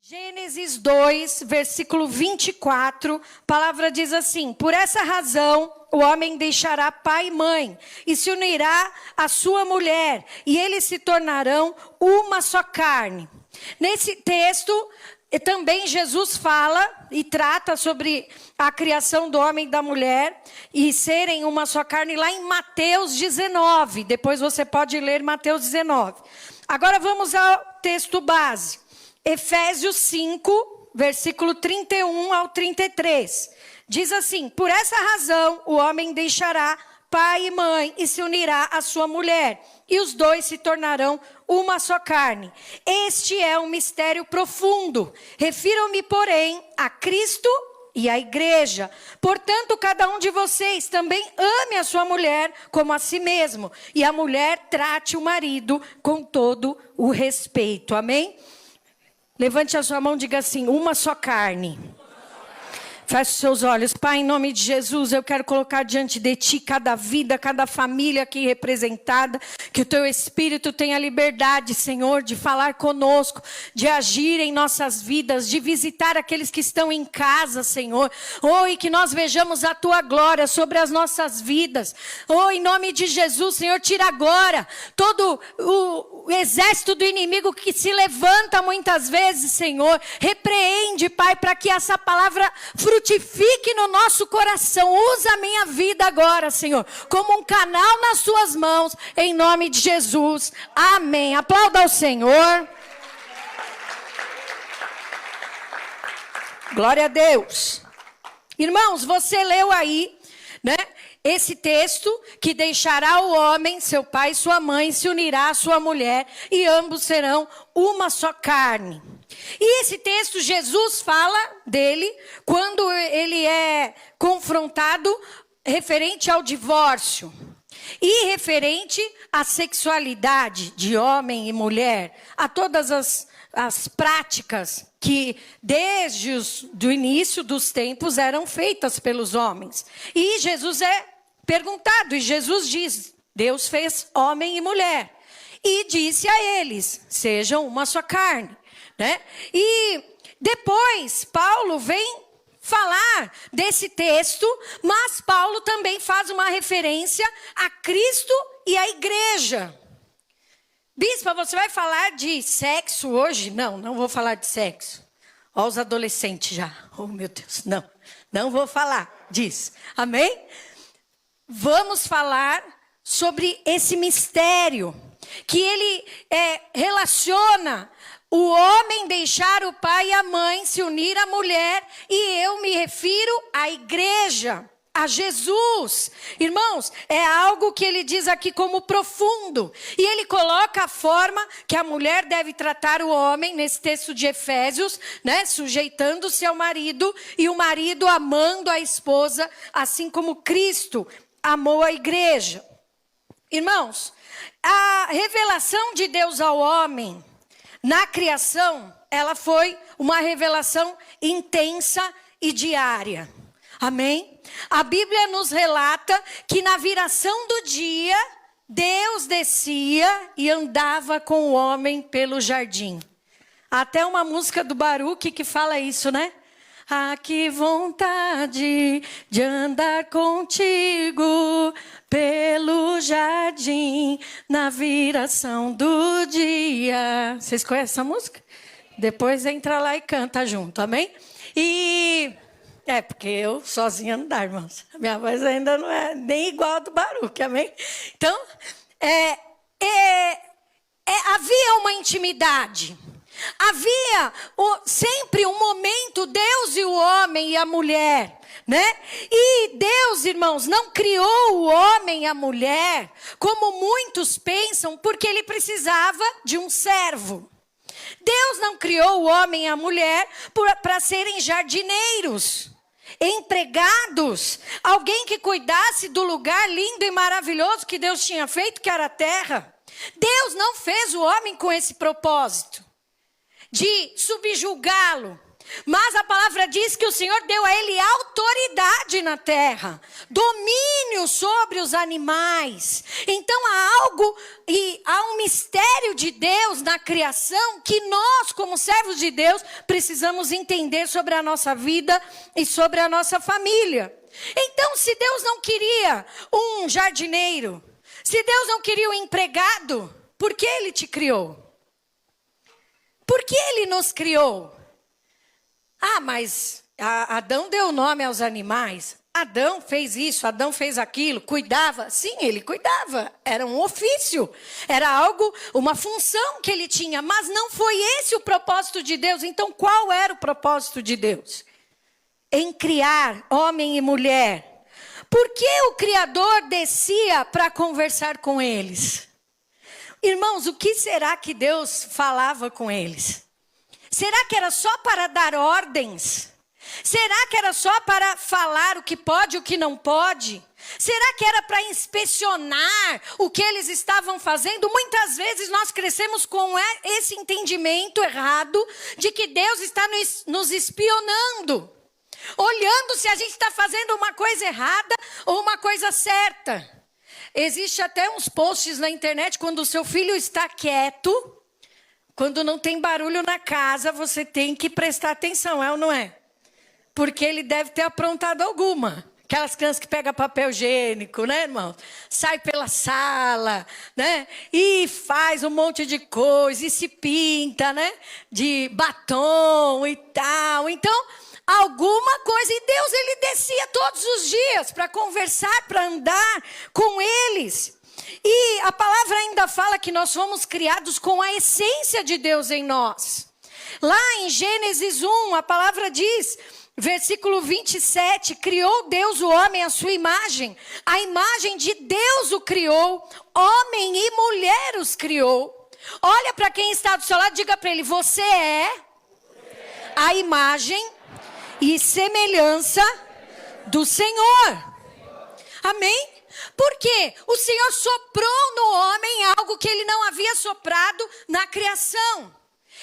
Gênesis 2, versículo 24, a palavra diz assim: por essa razão o homem deixará pai e mãe e se unirá à sua mulher, e eles se tornarão uma só carne. Nesse texto, também Jesus fala e trata sobre a criação do homem e da mulher e serem uma só carne lá em Mateus 19. Depois você pode ler Mateus 19. Agora vamos ao texto base. Efésios 5, versículo 31 ao 33. Diz assim: por essa razão o homem deixará pai e mãe e se unirá à sua mulher, e os dois se tornarão uma só carne. Este é um mistério profundo. Refiro-me, porém, a Cristo e à igreja. Portanto, cada um de vocês também ame a sua mulher como a si mesmo, e a mulher trate o marido com todo o respeito. Amém? Levante a sua mão e diga assim: uma só carne. Feche os seus olhos. Pai, em nome de Jesus, eu quero colocar diante de Ti cada vida, cada família aqui representada. Que o Teu Espírito tenha liberdade, Senhor, de falar conosco, de agir em nossas vidas, de visitar aqueles que estão em casa, Senhor. Oh, e que nós vejamos a Tua glória sobre as nossas vidas. Oh, em nome de Jesus, Senhor, tira agora todo o exército do inimigo que se levanta muitas vezes, Senhor. Repreende, Pai, para que essa palavra frutifique no nosso coração. Usa a minha vida agora, Senhor, como um canal nas Suas mãos, em nome de Jesus. Amém. Aplauda ao Senhor. Glória a Deus. Irmãos, você leu aí, né? Esse texto, que deixará o homem, seu pai e sua mãe, se unirá à sua mulher, e ambos serão uma só carne. E esse texto, Jesus fala dele quando ele é confrontado referente ao divórcio. E referente à sexualidade de homem e mulher, a todas as práticas que desde o início dos tempos eram feitas pelos homens. E Jesus é perguntado, e Jesus diz: Deus fez homem e mulher, e disse a eles: sejam uma só carne, né? E depois Paulo vem falar desse texto, mas Paulo também faz uma referência a Cristo e à igreja. Bispa, você vai falar de sexo hoje? Não vou falar de sexo. Olha os adolescentes já. Oh, meu Deus, não vou falar disso. Amém? Vamos falar sobre esse mistério, que ele relaciona o homem deixar o pai e a mãe, se unir à mulher, e eu me refiro à igreja, a Jesus. Irmãos, é algo que ele diz aqui como profundo. E ele coloca a forma que a mulher deve tratar o homem, nesse texto de Efésios, né? Sujeitando-se ao marido, e o marido amando a esposa, assim como Cristo amou a igreja. Irmãos, a revelação de Deus ao homem na criação, ela foi uma revelação intensa e diária. Amém? A Bíblia nos relata que na viração do dia, Deus descia e andava com o homem pelo jardim. Até uma música do Baruque que fala isso, né? Ah, que vontade de andar contigo pelo jardim na viração do dia. Vocês conhecem essa música? Depois entra lá e canta junto, amém? Porque eu sozinha não dá, irmãos. A minha voz ainda não é nem igual a do Baruque, amém? Então, havia uma intimidade. Havia sempre um momento, Deus e o homem e a mulher, né? E Deus, irmãos, não criou o homem e a mulher, como muitos pensam, porque ele precisava de um servo. Deus não criou o homem e a mulher para serem jardineiros, empregados, alguém que cuidasse do lugar lindo e maravilhoso que Deus tinha feito, que era a terra. Deus não fez o homem com esse propósito de subjugá-lo, Mas a palavra diz que o Senhor deu a ele autoridade na terra, domínio sobre os animais. Então há algo e há um mistério de Deus na criação que nós, como servos de Deus, precisamos entender sobre a nossa vida e sobre a nossa família. Então, se Deus não queria um jardineiro, se Deus não queria um empregado, por que Ele te criou? Por que Ele nos criou? Ah, mas Adão deu nome aos animais. Adão fez isso, Adão fez aquilo, cuidava. Sim, ele cuidava. Era um ofício, era algo, uma função que ele tinha. Mas não foi esse o propósito de Deus. Então, qual era o propósito de Deus? Em criar homem e mulher. Por que o Criador descia para conversar com eles? Irmãos, o que será que Deus falava com eles? Será que era só para dar ordens? Será que era só para falar o que pode e o que não pode? Será que era para inspecionar o que eles estavam fazendo? Muitas vezes nós crescemos com esse entendimento errado de que Deus está nos espionando, olhando se a gente está fazendo uma coisa errada ou uma coisa certa. Existe até uns posts na internet quando o seu filho está quieto, quando não tem barulho na casa, você tem que prestar atenção, é ou não é? Porque ele deve ter aprontado alguma. Aquelas crianças que pegam papel higiênico, né, irmão? Sai pela sala, né? E faz um monte de coisa, e se pinta, né? De batom e tal. Então, alguma coisa. E Deus, Ele descia todos os dias para conversar, para andar com eles. E a palavra ainda fala que nós fomos criados com a essência de Deus em nós. Lá em Gênesis 1, a palavra diz... Versículo 27, criou Deus o homem à sua imagem. A imagem de Deus o criou, homem e mulher os criou. Olha para quem está do seu lado, diga para ele, você é a imagem e semelhança do Senhor. Amém? Porque o Senhor soprou no homem algo que ele não havia soprado na criação.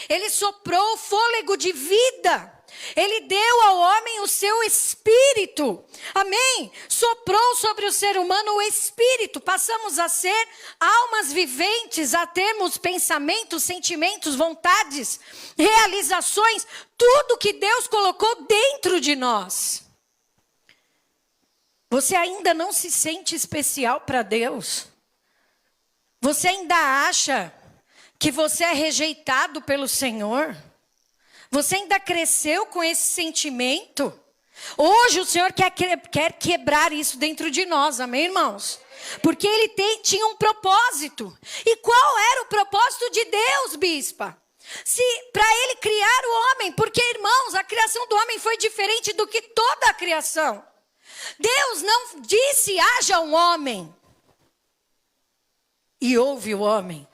Ele soprou o fôlego de vida. Ele deu ao homem o seu espírito, amém? Soprou sobre o ser humano o espírito, passamos a ser almas viventes, a termos pensamentos, sentimentos, vontades, realizações, tudo que Deus colocou dentro de nós. Você ainda não se sente especial para Deus? Você ainda acha que você é rejeitado pelo Senhor? Você ainda cresceu com esse sentimento? Hoje o Senhor quer quebrar isso dentro de nós, amém, irmãos? Porque Ele tinha um propósito. E qual era o propósito de Deus, bispa? Se para Ele criar o homem, porque, irmãos, a criação do homem foi diferente do que toda a criação. Deus não disse, haja um homem. E houve o homem.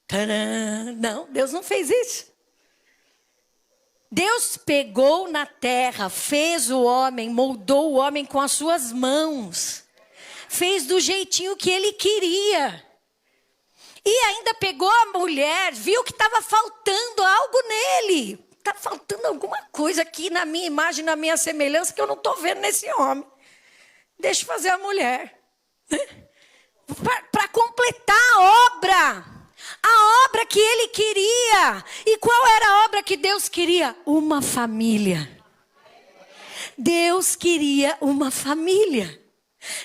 Tadã! Não, Deus não fez isso. Deus pegou na terra, fez o homem, moldou o homem com as suas mãos. Fez do jeitinho que Ele queria. E ainda pegou a mulher, viu que estava faltando algo nele. Está faltando alguma coisa aqui na minha imagem, na minha semelhança, que eu não estou vendo nesse homem. Deixa eu fazer a mulher. Para completar a obra. A obra que Ele queria. E qual era a obra que Deus queria? Uma família. Deus queria uma família.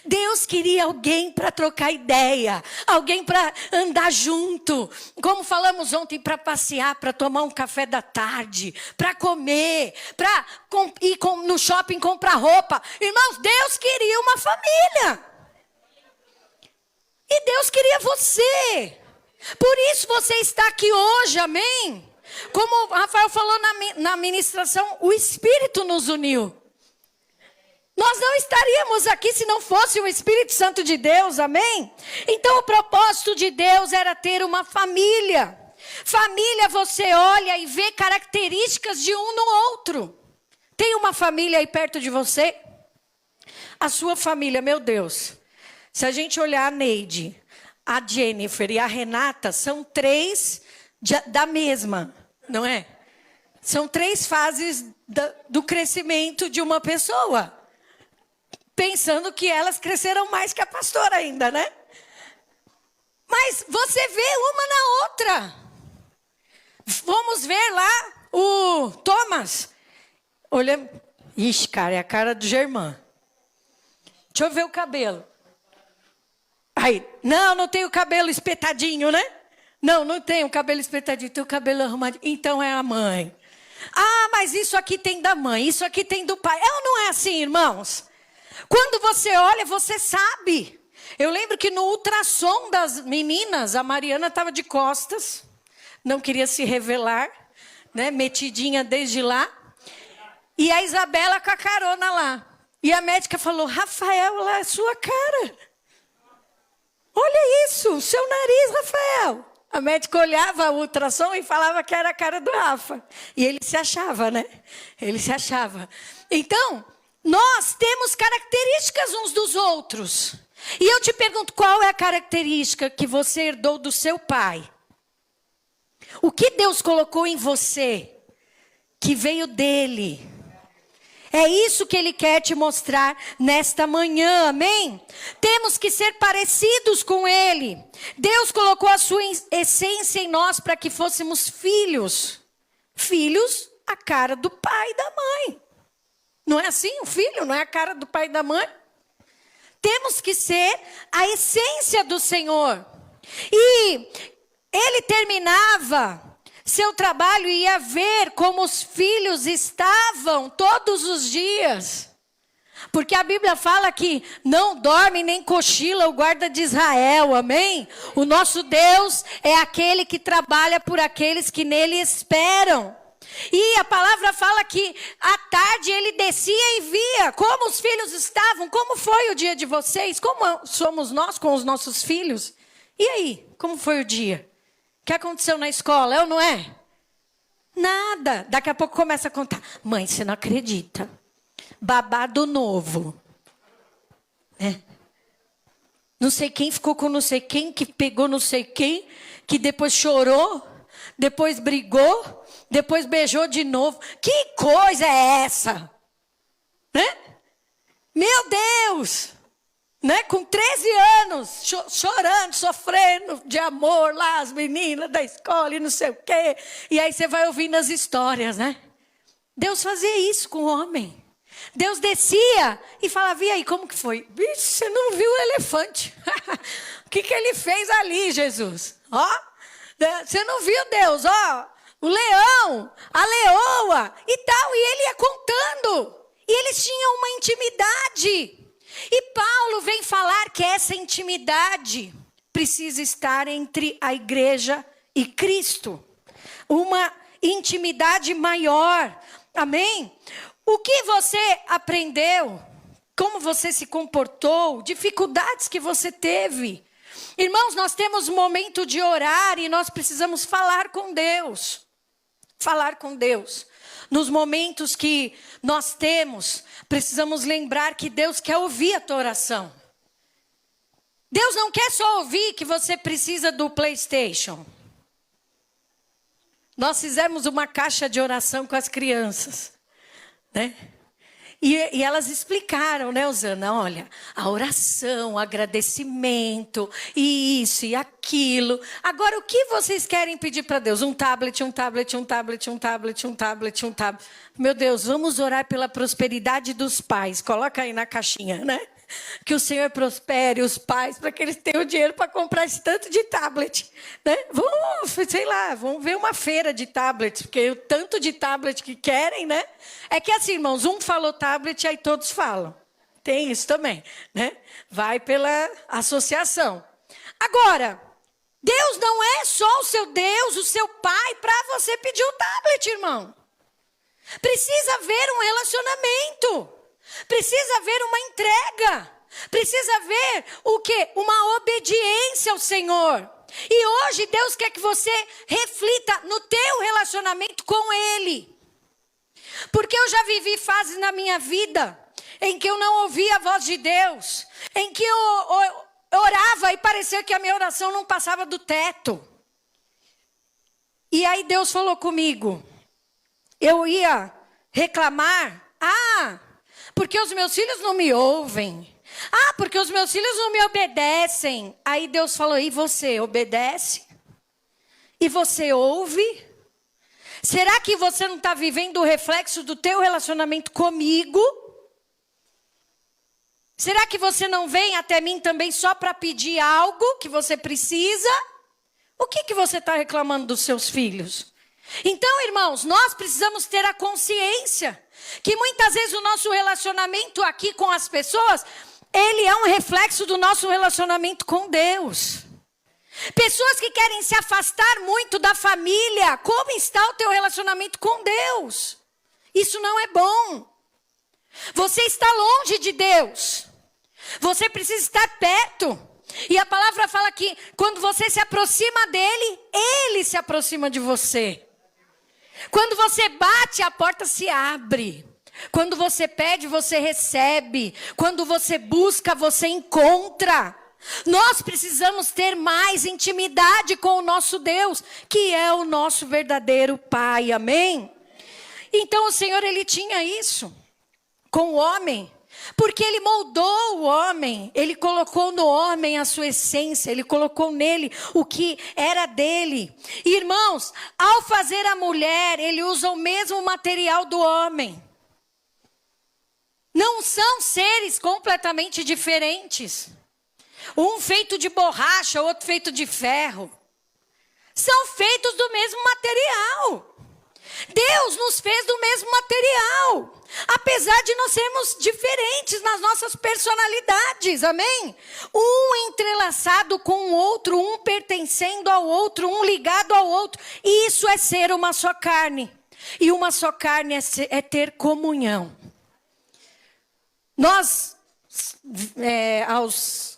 Deus queria alguém para trocar ideia. Alguém para andar junto. Como falamos ontem, para passear, para tomar um café da tarde. Para comer. Para ir no shopping comprar roupa. Irmãos, Deus queria uma família. E Deus queria você. Por isso você está aqui hoje, amém? Como o Rafael falou na ministração, o Espírito nos uniu. Nós não estaríamos aqui se não fosse o Espírito Santo de Deus, amém? Então o propósito de Deus era ter uma família. Família, você olha e vê características de um no outro. Tem uma família aí perto de você? A sua família, meu Deus. Se a gente olhar a Neide, a Jennifer e a Renata, são três da mesma, não é? São 3 fases do crescimento de uma pessoa. Pensando que elas cresceram mais que a pastora ainda, né? Mas você vê uma na outra. Vamos ver lá o Thomas. Olha, ixi, cara, é a cara do Germán. Deixa eu ver o cabelo. Aí, não tem o cabelo espetadinho, né? Não tem o cabelo espetadinho, tem o cabelo arrumadinho. Então é a mãe. Ah, mas isso aqui tem da mãe, isso aqui tem do pai. É ou não é assim, irmãos? Quando você olha, você sabe. Eu lembro que no ultrassom das meninas, a Mariana estava de costas, não queria se revelar, né? Metidinha desde lá. E a Isabela com a carona lá. E a médica falou, Rafael, lá é a sua cara. Olha isso, seu nariz, Rafael. A médica olhava o ultrassom e falava que era a cara do Rafa. E ele se achava, né? Ele se achava. Então, nós temos características uns dos outros. E eu te pergunto, qual é a característica que você herdou do seu pai? O que Deus colocou em você, que veio dele? É isso que ele quer te mostrar nesta manhã, amém? Temos que ser parecidos com ele. Deus colocou a sua essência em nós para que fôssemos filhos. Filhos, a cara do pai e da mãe. Não é assim? O filho não é a cara do pai e da mãe? Temos que ser a essência do Senhor. E ele terminava seu trabalho e ia ver como os filhos estavam todos os dias. Porque a Bíblia fala que não dorme nem cochila o guarda de Israel, amém? O nosso Deus é aquele que trabalha por aqueles que nele esperam. E a palavra fala que à tarde ele descia e via como os filhos estavam, como foi o dia de vocês, como somos nós com os nossos filhos. E aí, como foi o dia? O que aconteceu na escola, é ou não é? Nada. Daqui a pouco começa a contar. Mãe, você não acredita. Babado novo. Não sei quem ficou com não sei quem, que pegou não sei quem, que depois chorou, depois brigou, depois beijou de novo. Que coisa é essa? Né? Meu Deus! Né? Com 13 anos, chorando, sofrendo de amor lá, as meninas da escola e não sei o quê. E aí você vai ouvindo as histórias, né? Deus fazia isso com o homem. Deus descia e falava, e aí, como que foi? Bicho, você não viu o elefante. O que ele fez ali, Jesus? Ó, você não viu Deus, ó, o leão, a leoa e tal. E ele ia contando. E eles tinham uma intimidade. E Paulo vem falar que essa intimidade precisa estar entre a igreja e Cristo. Uma intimidade maior. Amém? O que você aprendeu? Como você se comportou? Dificuldades que você teve? Irmãos, nós temos um momento de orar e nós precisamos falar com Deus. Falar com Deus. Nos momentos que nós temos, precisamos lembrar que Deus quer ouvir a tua oração. Deus não quer só ouvir que você precisa do PlayStation. Nós fizemos uma caixa de oração com as crianças, né? E elas explicaram, né, Osana? Olha, a oração, o agradecimento, isso e aquilo. Agora, o que vocês querem pedir para Deus? Um tablet, um tablet, um tablet, um tablet, um tablet, um tablet. Meu Deus, vamos orar pela prosperidade dos pais. Coloca aí na caixinha, né? Que o Senhor prospere os pais para que eles tenham dinheiro para comprar esse tanto de tablet, né? Vamos, sei lá, vamos ver uma feira de tablets, porque o tanto de tablet que querem, né? É que assim, irmãos, um falou tablet, aí todos falam. Tem isso também, né? Vai pela associação. Agora, Deus não é só o seu Deus, o seu pai, para você pedir o tablet, irmão. Precisa haver um relacionamento. Precisa haver uma entrega. Precisa haver o quê? Uma obediência ao Senhor. E hoje Deus quer que você reflita no teu relacionamento com Ele. Porque eu já vivi fases na minha vida em que eu não ouvia a voz de Deus. Em que eu orava e parecia que a minha oração não passava do teto. E aí Deus falou comigo. eu ia reclamar, porque os meus filhos não me ouvem. Porque os meus filhos não me obedecem. Aí Deus falou, e você obedece? E você ouve? Será que você não está vivendo o reflexo do teu relacionamento comigo? Será que você não vem até mim também só para pedir algo que você precisa? O que você está reclamando dos seus filhos? Então, irmãos, nós precisamos ter a consciência que muitas vezes o nosso relacionamento aqui com as pessoas, ele é um reflexo do nosso relacionamento com Deus. Pessoas que querem se afastar muito da família, como está o teu relacionamento com Deus? Isso não é bom. Você está longe de Deus. Você precisa estar perto. E a palavra fala que quando você se aproxima dele, ele se aproxima de você. Quando você bate, a porta se abre. Quando você pede, você recebe. Quando você busca, você encontra. Nós precisamos ter mais intimidade com o nosso Deus, que é o nosso verdadeiro Pai, amém? Então o Senhor, ele tinha isso com o homem, porque ele moldou o homem, ele colocou no homem a sua essência, ele colocou nele o que era dele. E, irmãos, ao fazer a mulher, ele usa o mesmo material do homem. Não são seres completamente diferentes. Um feito de borracha, outro feito de ferro. São feitos do mesmo material. Deus nos fez do mesmo material. Apesar de nós sermos diferentes nas nossas personalidades, amém? Um entrelaçado com o outro, um pertencendo ao outro, um ligado ao outro. Isso é ser uma só carne. E uma só carne é ter comunhão. Nós...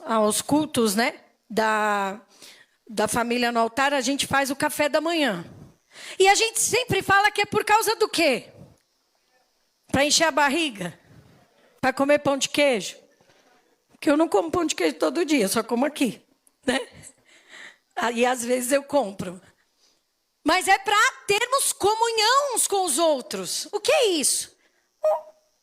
aos cultos, né, da família no altar, a gente faz o café da manhã. E a gente sempre fala que é por causa do quê? Para encher a barriga? Para comer pão de queijo? Porque eu não como pão de queijo todo dia, só como aqui, né? E às vezes eu compro. Mas é para termos comunhão uns com os outros. O que é isso?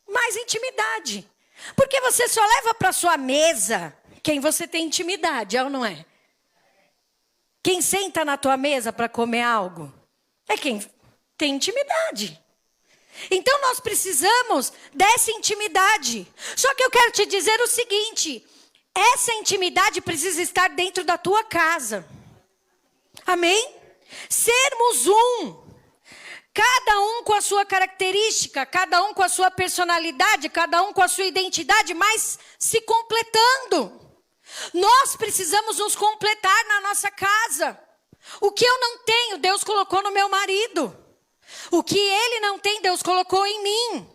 Mais intimidade. Porque você só leva para sua mesa quem você tem intimidade, é ou não é? Quem senta na tua mesa para comer algo é quem tem intimidade. Então nós precisamos dessa intimidade. Só que eu quero te dizer o seguinte: essa intimidade precisa estar dentro da tua casa. Amém? Sermos um. Cada um com a sua característica, cada um com a sua personalidade, cada um com a sua identidade, mas se completando. Nós precisamos nos completar na nossa casa. O que eu não tenho, Deus colocou no meu marido. O que ele não tem, Deus colocou em mim.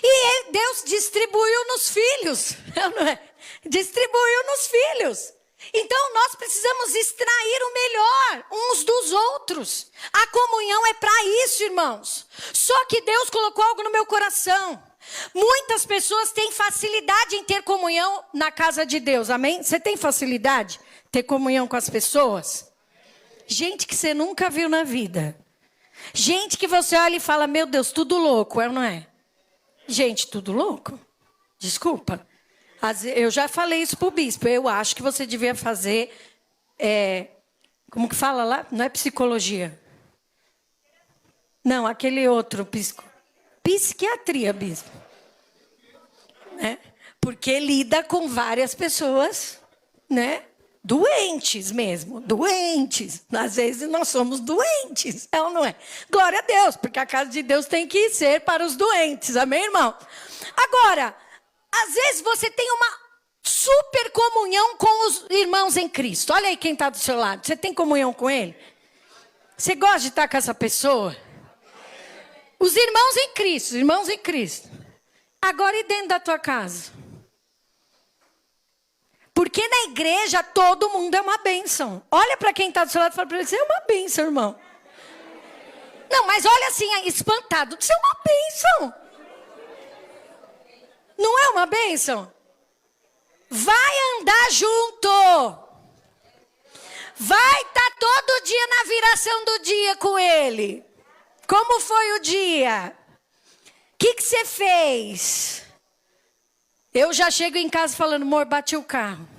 E Deus distribuiu nos filhos, não é? Distribuiu nos filhos. Então nós precisamos extrair o melhor uns dos outros. A comunhão é para isso, irmãos. Só que Deus colocou algo no meu coração. Muitas pessoas têm facilidade em ter comunhão na casa de Deus, amém? Você tem facilidade em ter comunhão com as pessoas? Gente que você nunca viu na vida. Gente que você olha e fala, meu Deus, tudo louco, é ou não é? Gente, tudo louco? Desculpa. Eu já falei isso para o bispo. Eu acho que você devia fazer... como que fala lá? Não é psicologia. Não, aquele outro. Psiquiatria, bispo. Né? Porque lida com várias pessoas, né? Doentes mesmo. Doentes. Às vezes nós somos doentes. É ou não é? Glória a Deus. Porque a casa de Deus tem que ser para os doentes. Amém, irmão? Agora... às vezes você tem uma super comunhão com os irmãos em Cristo. Olha aí quem está do seu lado. Você tem comunhão com ele? Você gosta de estar com essa pessoa? Os irmãos em Cristo, os irmãos em Cristo. Agora e dentro da tua casa? Porque na igreja todo mundo é uma bênção. Olha para quem está do seu lado e fala para ele, você é uma bênção, irmão. Não, mas olha assim, espantado. Você é uma bênção. Não é uma bênção? Vai andar junto. Vai estar todo dia na viração do dia com ele. Como foi o dia? O que você fez? Eu já chego em casa falando, amor, bati o carro.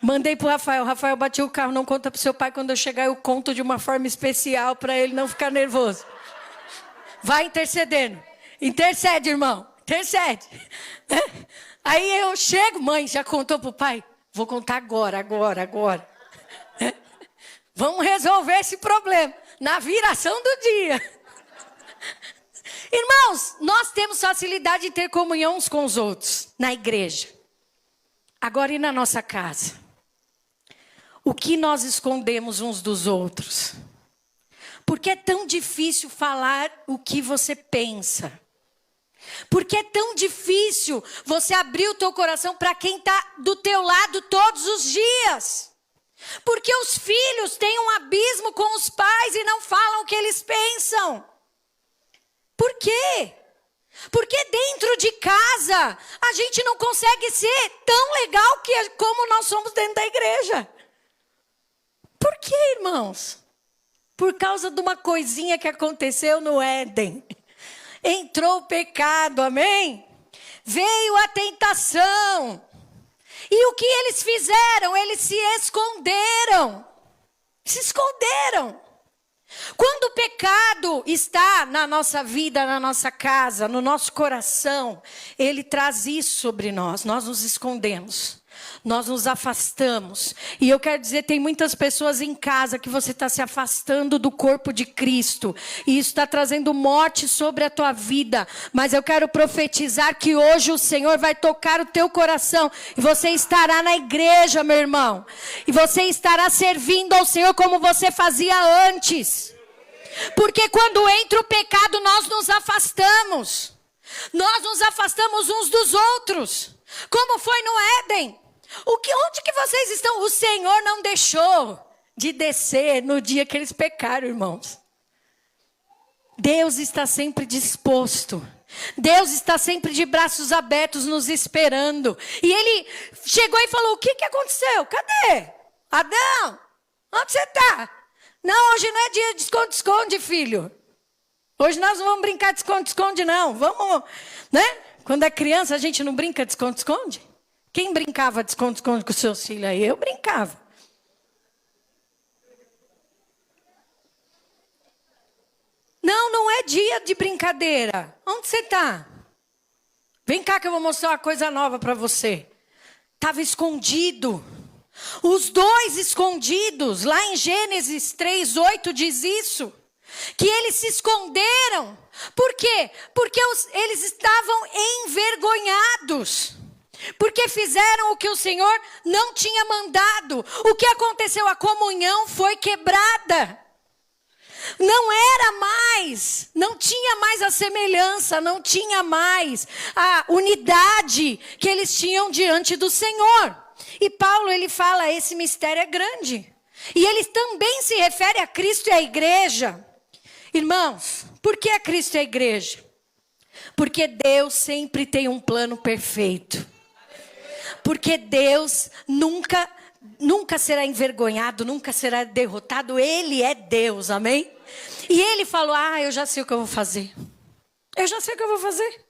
Mandei pro Rafael, Rafael, bati o carro, não conta pro seu pai, quando eu chegar eu conto de uma forma especial para ele não ficar nervoso. Vai intercedendo. Intercede, irmão. Intercede. Aí eu chego, mãe, já contou pro pai? Vou contar agora. Vamos resolver esse problema na viração do dia. Irmãos, nós temos facilidade de ter comunhão uns com os outros na igreja. Agora e na nossa casa? O que nós escondemos uns dos outros? Porque é tão difícil falar o que você pensa? Porque é tão difícil você abrir o teu coração para quem está do teu lado todos os dias? Porque os filhos têm um abismo com os pais e não falam o que eles pensam. Por quê? Porque dentro de casa a gente não consegue ser tão legal como nós somos dentro da igreja. Por quê, irmãos? Por causa de uma coisinha que aconteceu no Éden. Entrou o pecado, amém? Veio a tentação. E o que eles fizeram? Eles se esconderam. Se esconderam. Quando o pecado está na nossa vida, na nossa casa, no nosso coração, ele traz isso sobre nós. Nós nos escondemos. Nós nos afastamos. E eu quero dizer, tem muitas pessoas em casa que você está se afastando do corpo de Cristo. E isso está trazendo morte sobre a tua vida. Mas eu quero profetizar que hoje o Senhor vai tocar o teu coração. E você estará na igreja, meu irmão. E você estará servindo ao Senhor como você fazia antes. Porque quando entra o pecado, nós nos afastamos. Nós nos afastamos uns dos outros. Como foi no Éden. Onde que vocês estão? O Senhor não deixou de descer no dia que eles pecaram, irmãos. Deus está sempre disposto. Deus está sempre de braços abertos nos esperando. E ele chegou e falou, o que aconteceu? Cadê? Adão, onde você está? Não, hoje não é dia de esconde-esconde, filho. Hoje nós não vamos brincar de esconde-esconde, não. Vamos, né? Quando é criança, a gente não brinca de esconde-esconde? Quem brincava de esconde-esconde com seus filhos aí? Eu brincava. Não é dia de brincadeira. Onde você está? Vem cá que eu vou mostrar uma coisa nova para você. Estava escondido. Os dois escondidos. Lá em Gênesis 3:8 diz isso. Que eles se esconderam. Por quê? Porque eles estavam envergonhados. Porque fizeram o que o Senhor não tinha mandado. O que aconteceu? A comunhão foi quebrada. Não era mais, não tinha mais a semelhança, não tinha mais a unidade que eles tinham diante do Senhor. E Paulo, ele fala, esse mistério é grande. E ele também se refere a Cristo e à igreja. Irmãos, por que a Cristo e a igreja? Porque Deus sempre tem um plano perfeito. Porque Deus nunca será envergonhado, nunca será derrotado. Ele é Deus, amém? E ele falou, eu já sei o que eu vou fazer. Eu já sei o que eu vou fazer.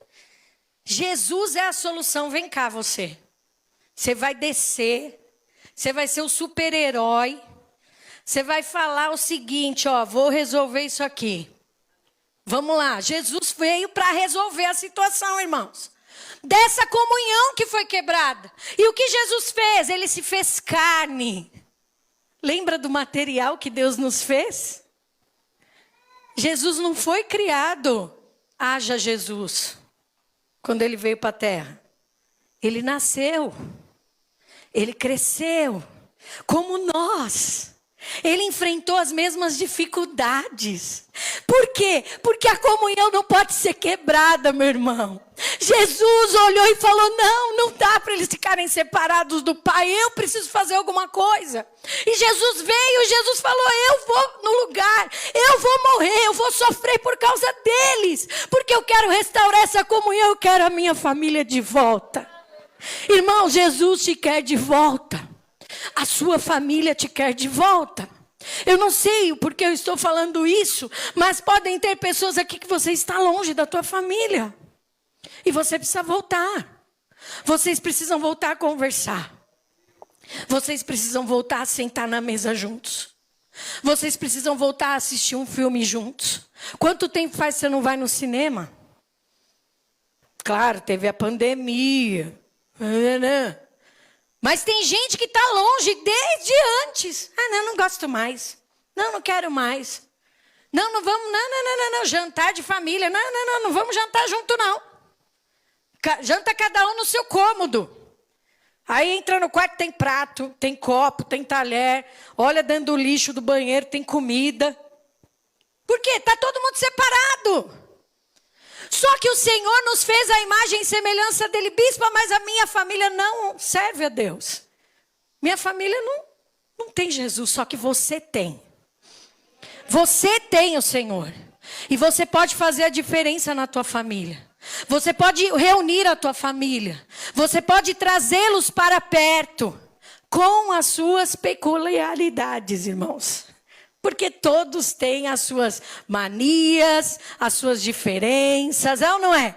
Jesus é a solução, vem cá você. Você vai descer, você vai ser o super-herói. Você vai falar o seguinte, vou resolver isso aqui. Vamos lá, Jesus veio para resolver a situação, irmãos. Dessa comunhão que foi quebrada. E o que Jesus fez? Ele se fez carne. Lembra do material que Deus nos fez? Jesus não foi criado, haja Jesus, quando ele veio para a terra. Ele nasceu. Ele cresceu. Como nós. Ele enfrentou as mesmas dificuldades. Por quê? Porque a comunhão não pode ser quebrada, meu irmão. Jesus olhou e falou, não dá para eles ficarem separados do Pai. Eu preciso fazer alguma coisa. E Jesus veio e Jesus falou, eu vou no lugar. Eu vou morrer, eu vou sofrer por causa deles. Porque eu quero restaurar essa comunhão, eu quero a minha família de volta. Irmão, Jesus te quer de volta. A sua família te quer de volta. Eu não sei o porquê eu estou falando isso, mas podem ter pessoas aqui que você está longe da tua família. E você precisa voltar. Vocês precisam voltar a conversar. Vocês precisam voltar a sentar na mesa juntos. Vocês precisam voltar a assistir um filme juntos. Quanto tempo faz que você não vai no cinema? Claro, teve a pandemia. Mas tem gente que está longe desde antes. Não gosto mais. Não quero mais. Não vamos, não. Jantar de família. Não vamos jantar junto, não. Janta cada um no seu cômodo. Aí entra no quarto, tem prato, tem copo, tem talher. Olha dentro do lixo do banheiro, tem comida. Por quê? Está todo mundo separado. Só que o Senhor nos fez a imagem e semelhança dele. Bispa, mas a minha família não serve a Deus. Minha família não tem Jesus, só que você tem. Você tem o Senhor. E você pode fazer a diferença na tua família. Você pode reunir a tua família. Você pode trazê-los para perto. Com as suas peculiaridades, irmãos. Porque todos têm as suas manias, as suas diferenças, é ou não é?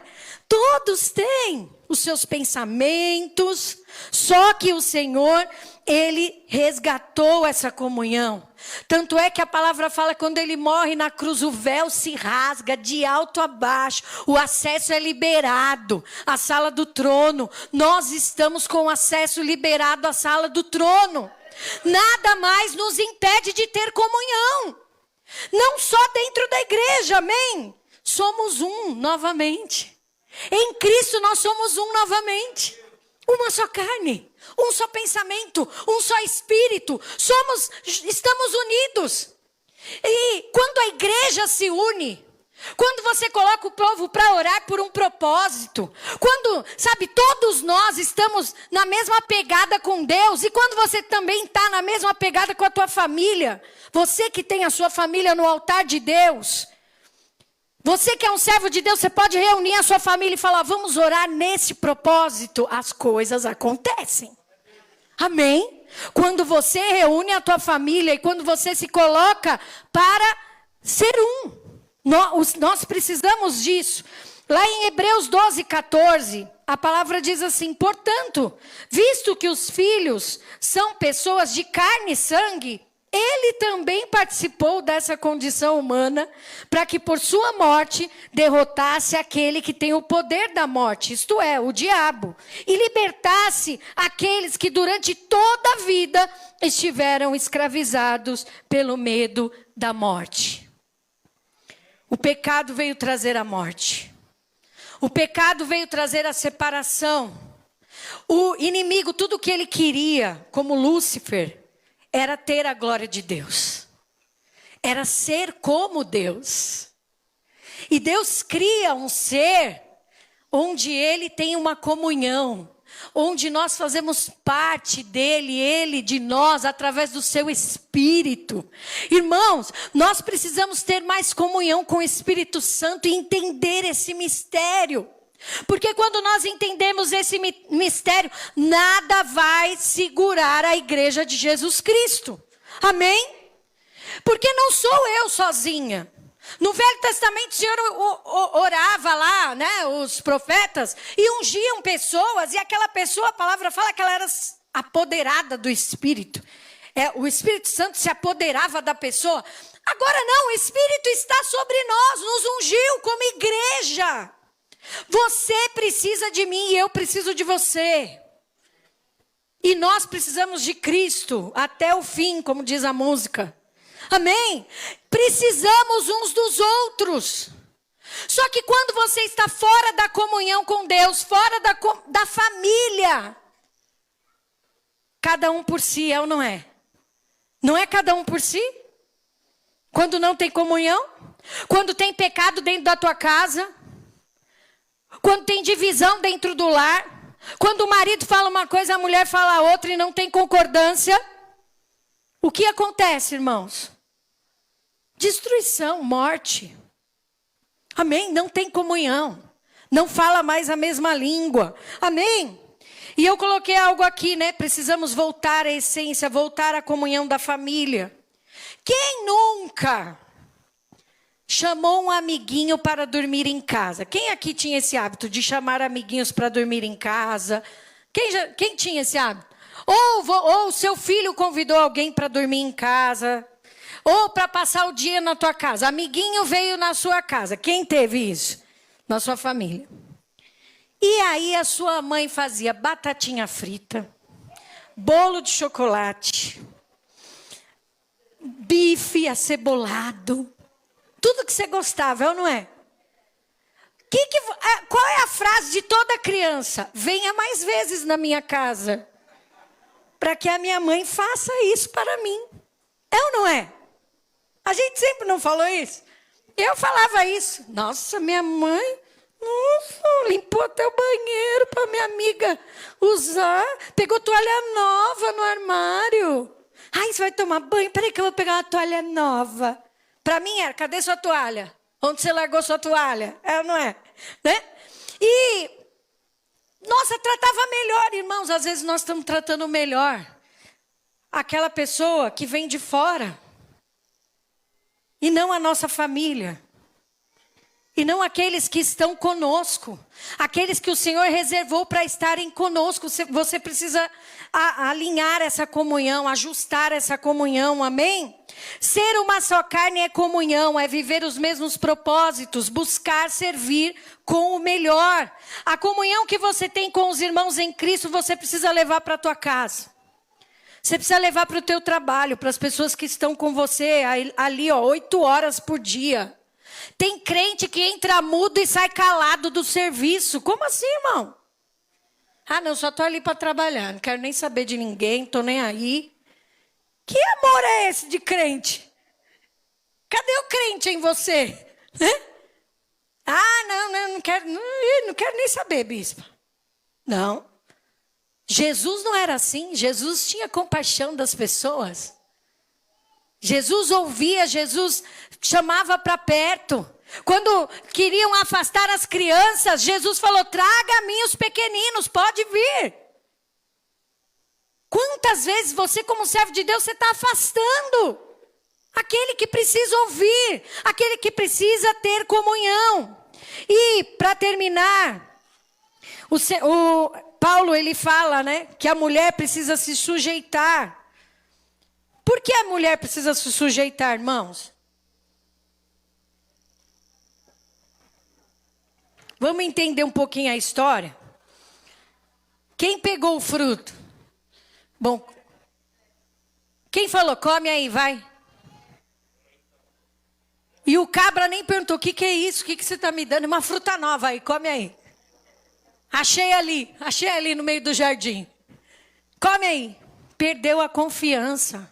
Todos têm os seus pensamentos, só que o Senhor, Ele resgatou essa comunhão. Tanto é que a palavra fala que quando Ele morre na cruz, o véu se rasga de alto a baixo, o acesso é liberado à sala do trono. Nós estamos com acesso liberado à sala do trono. Nada mais nos impede de ter comunhão. Não só dentro da igreja, amém? Somos um novamente. Em Cristo nós somos um novamente. Uma só carne, um só pensamento, um só espírito. Estamos unidos. E quando a igreja se une, quando você coloca o povo para orar por um propósito, quando, todos nós estamos na mesma pegada com Deus, e quando você também está na mesma pegada com a tua família, você que tem a sua família no altar de Deus, você que é um servo de Deus, você pode reunir a sua família e falar, vamos orar nesse propósito, as coisas acontecem. Amém? Quando você reúne a tua família e quando você se coloca para ser um. Nós precisamos disso. Lá em Hebreus 12:14, a palavra diz assim: portanto, visto que os filhos são pessoas de carne e sangue, ele também participou dessa condição humana, para que por sua morte derrotasse aquele que tem o poder da morte, isto é, o diabo, e libertasse aqueles que durante toda a vida estiveram escravizados pelo medo da morte. O pecado veio trazer a morte. O pecado veio trazer a separação. O inimigo, tudo o que ele queria, como Lúcifer, era ter a glória de Deus. Era ser como Deus. E Deus cria um ser onde ele tem uma comunhão, onde nós fazemos parte dele, ele de nós, através do seu Espírito. Irmãos, nós precisamos ter mais comunhão com o Espírito Santo e entender esse mistério. Porque quando nós entendemos esse mistério, nada vai segurar a igreja de Jesus Cristo. Amém? Porque não sou eu sozinha. No Velho Testamento, o Senhor orava lá, os profetas, e ungiam pessoas, e aquela pessoa, a palavra fala que ela era apoderada do Espírito. O Espírito Santo se apoderava da pessoa. Agora não, o Espírito está sobre nós, nos ungiu como igreja. Você precisa de mim e eu preciso de você. E nós precisamos de Cristo até o fim, como diz a música. Amém? Precisamos uns dos outros. Só que quando você está fora da comunhão com Deus, fora da família, cada um por si, é ou não é? Não é cada um por si? Quando não tem comunhão? Quando tem pecado dentro da tua casa? Quando tem divisão dentro do lar? Quando o marido fala uma coisa, a mulher fala outra e não tem concordância? O que acontece, irmãos? Destruição, morte. Amém? Não tem comunhão. Não fala mais a mesma língua. Amém? E eu coloquei algo aqui, Precisamos voltar à essência, voltar à comunhão da família. Quem nunca chamou um amiguinho para dormir em casa? Quem aqui tinha esse hábito de chamar amiguinhos para dormir em casa? Quem tinha esse hábito? Ou seu filho convidou alguém para dormir em casa, ou para passar o dia na tua casa. Amiguinho veio na sua casa. Quem teve isso? Na sua família. E aí a sua mãe fazia batatinha frita, bolo de chocolate, bife acebolado, tudo que você gostava, não é? Qual é a frase de toda criança? Venha mais vezes na minha casa, para que a minha mãe faça isso para mim. É ou não é? A gente sempre não falou isso? Eu falava isso. Nossa, minha mãe, nossa, limpou até o banheiro para minha amiga usar. Pegou toalha nova no armário. Ai, você vai tomar banho? Peraí que eu vou pegar uma toalha nova. Para mim era, cadê sua toalha? Onde você largou sua toalha? É ou não é? Né? E, nossa, tratava melhor, irmãos. Às vezes nós estamos tratando melhor aquela pessoa que vem de fora. E não a nossa família. E não aqueles que estão conosco. Aqueles que o Senhor reservou para estarem conosco. Você precisa alinhar essa comunhão, ajustar essa comunhão, amém? Ser uma só carne é comunhão, é viver os mesmos propósitos, buscar servir com o melhor. A comunhão que você tem com os irmãos em Cristo, você precisa levar para a tua casa. Você precisa levar para o teu trabalho, para as pessoas que estão com você ali, 8 horas por dia. Tem crente que entra mudo e sai calado do serviço. Como assim, irmão? Ah, não, só estou ali para trabalhar. Não quero nem saber de ninguém, estou nem aí. Que amor é esse de crente? Cadê o crente em você? Ah, não quero nem saber, bispo. Não. Jesus não era assim. Jesus tinha compaixão das pessoas. Jesus ouvia, Jesus chamava para perto. Quando queriam afastar as crianças, Jesus falou, traga a mim os pequeninos, pode vir. Quantas vezes você, como servo de Deus, você está afastando aquele que precisa ouvir, aquele que precisa ter comunhão. E, para terminar, o Paulo, ele fala, né, que a mulher precisa se sujeitar. Por que a mulher precisa se sujeitar, irmãos? Vamos entender um pouquinho a história? Quem pegou o fruto? Bom, quem falou, come aí, vai. E o cabra nem perguntou, o que é isso? O que você está me dando? Uma fruta nova aí, come aí. Achei ali no meio do jardim. Come aí. Perdeu a confiança.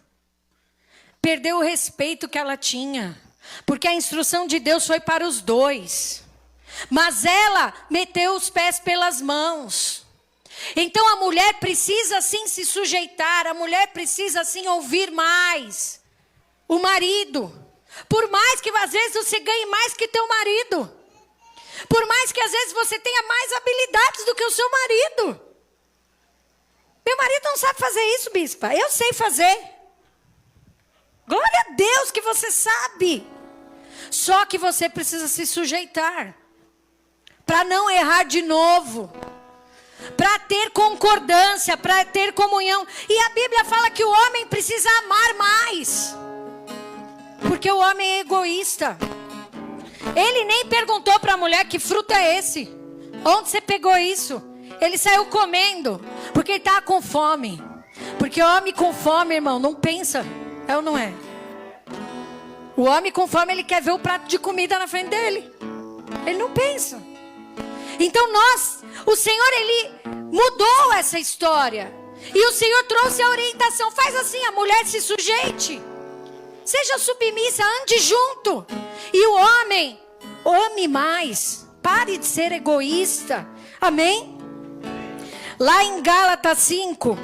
Perdeu o respeito que ela tinha. Porque a instrução de Deus foi para os dois. Mas ela meteu os pés pelas mãos. Então a mulher precisa sim se sujeitar. A mulher precisa sim ouvir mais o marido. Por mais que às vezes você ganhe mais que teu marido. Por mais que às vezes você tenha mais habilidades do que o seu marido. Meu marido não sabe fazer isso, bispa. Eu sei fazer. Glória a Deus que você sabe. Só que você precisa se sujeitar. Para não errar de novo. Para ter concordância, para ter comunhão. E a Bíblia fala que o homem precisa amar mais. Porque o homem é egoísta. Ele nem perguntou para a mulher que fruto é esse. Onde você pegou isso? Ele saiu comendo. Porque ele estava com fome. Porque o homem com fome, irmão, não pensa. É ou não é? O homem com fome, ele quer ver o prato de comida na frente dele. Ele não pensa. Então o Senhor, ele mudou essa história. E o Senhor trouxe a orientação. Faz assim, a mulher se sujeite. Seja submissa, ande junto. E o homem, ame mais. Pare de ser egoísta. Amém? Lá em Gálatas 5,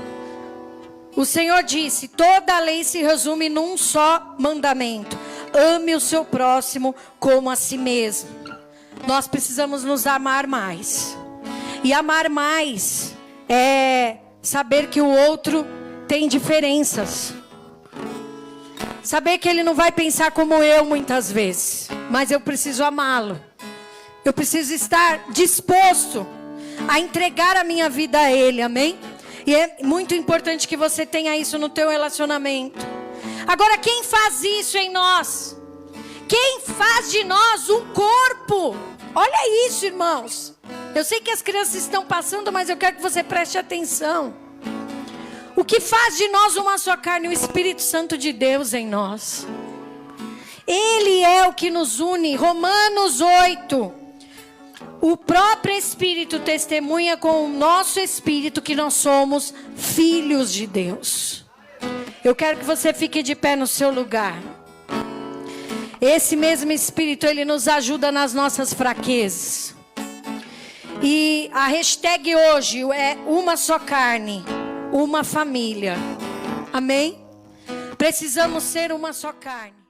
o Senhor disse, toda a lei se resume num só mandamento. Ame o seu próximo como a si mesmo. Nós precisamos nos amar mais. E amar mais é saber que o outro tem diferenças. Saber que Ele não vai pensar como eu muitas vezes. Mas eu preciso amá-lo. Eu preciso estar disposto a entregar a minha vida a Ele, amém? E é muito importante que você tenha isso no teu relacionamento. Agora, quem faz isso em nós? Quem faz de nós um corpo? Olha isso, irmãos. Eu sei que as crianças estão passando, mas eu quero que você preste atenção. O que faz de nós uma só carne? O Espírito Santo de Deus em nós. Ele é o que nos une. Romanos 8. O próprio Espírito testemunha com o nosso espírito que nós somos filhos de Deus. Eu quero que você fique de pé no seu lugar. Esse mesmo Espírito, ele nos ajuda nas nossas fraquezas. E a hashtag hoje é uma só carne, uma família. Amém? Precisamos ser uma só carne.